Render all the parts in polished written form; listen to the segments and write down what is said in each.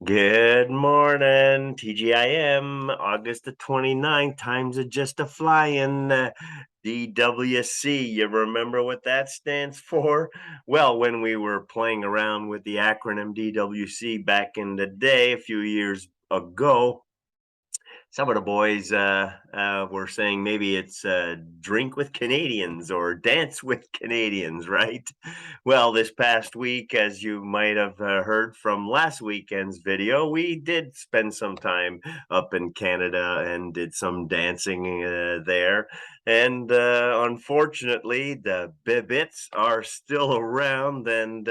Good morning, TGIM, August the 29th. Times are just a flying. DWC, you remember what that stands for? Well, when we were playing around with the acronym DWC back in the day, a few years ago, some of the boys were saying maybe it's drink with Canadians or dance with Canadians, right? Well, this past week, as you might have heard from last weekend's video, we did spend some time up in Canada and did some dancing there. And unfortunately, the Bibbits are still around, and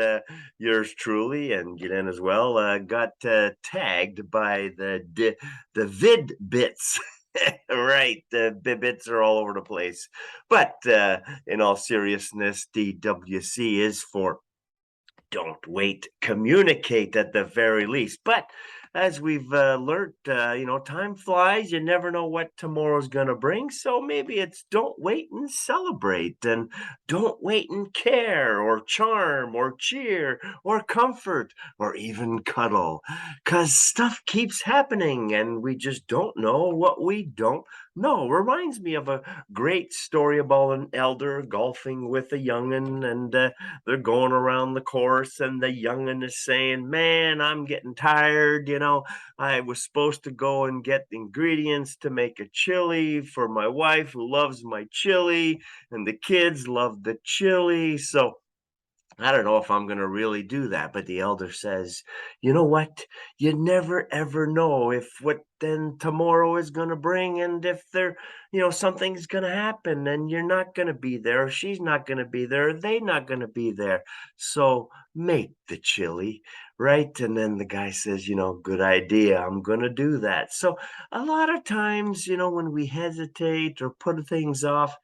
yours truly and Gideon as well got tagged by the vid bits. Right, the bits are all over the place. But in all seriousness, DWC is for don't wait, communicate at the very least. But as we've learned, time flies. You never know what tomorrow's going to bring. So maybe it's don't wait and celebrate, and don't wait and care, or charm, or cheer, or comfort, or even cuddle. Because stuff keeps happening, and we just don't know what we don't know. Reminds me of a great story about an elder golfing with a young'un, and they're going around the course, and the young'un is saying, "Man, I'm getting tired. I was supposed to go and get the ingredients to make a chili for my wife who loves my chili, and the kids love the chili. So I don't know if I'm going to really do that." But the elder says, "You know what? You never ever know if what then tomorrow is going to bring, and if something's going to happen and you're not going to be there, or she's not going to be there, or they're not going to be there. So make the chili, right?" And then the guy says, "Good idea. I'm going to do that." So a lot of times, when we hesitate or put things off,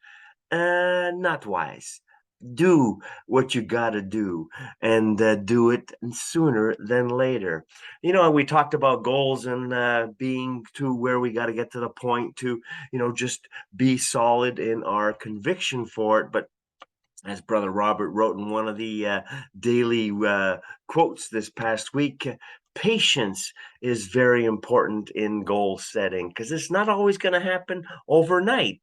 not wise. Do what you gotta do, and do it sooner than later. We talked about goals and being to where we got to get to the point to, just be solid in our conviction for it. But as Brother Robert wrote in one of the daily quotes this past week, patience is very important in goal setting because it's not always going to happen overnight.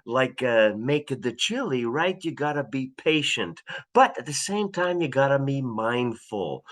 Like make the chili, right? You got to be patient, but at the same time, you got to be mindful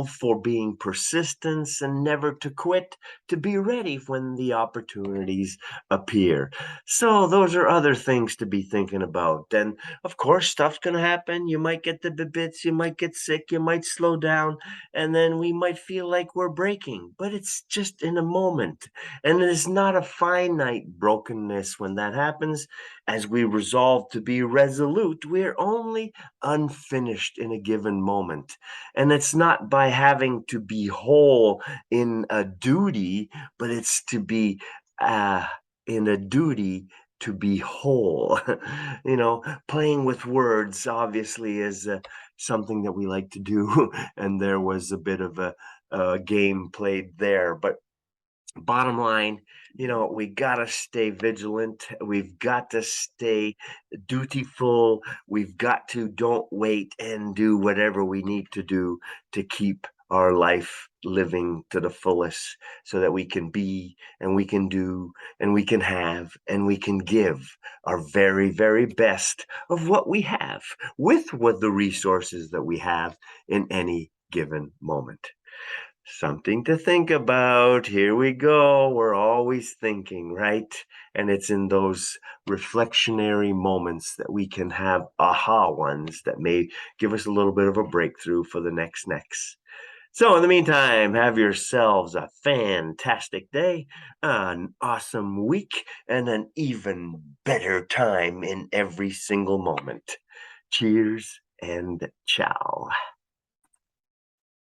for being persistent and never to quit, to be ready when the opportunities appear. So those are other things to be thinking about. And of course, stuff's going to happen. You might get the bits, you might get sick, you might slow down, and then we might feel like we're breaking, but it's just in a moment. And it is not a finite brokenness when that happens. As we resolve to be resolute, we're only unfinished in a given moment. And it's not by having to be whole in a duty, but it's to be in a duty to be whole. Playing with words obviously is something that we like to do, and there was a bit of a game played there. But bottom line, we got to stay vigilant. We've got to stay dutiful. We've got to don't wait and do whatever we need to do to keep our life living to the fullest so that we can be and we can do and we can have and we can give our very, very best of what we have with what the resources that we have in any given moment. Something to think about. Here we go. We're always thinking, right? And it's in those reflectionary moments that we can have aha ones that may give us a little bit of a breakthrough for the next. So, in the meantime, have yourselves a fantastic day, an awesome week, and an even better time in every single moment. Cheers and ciao.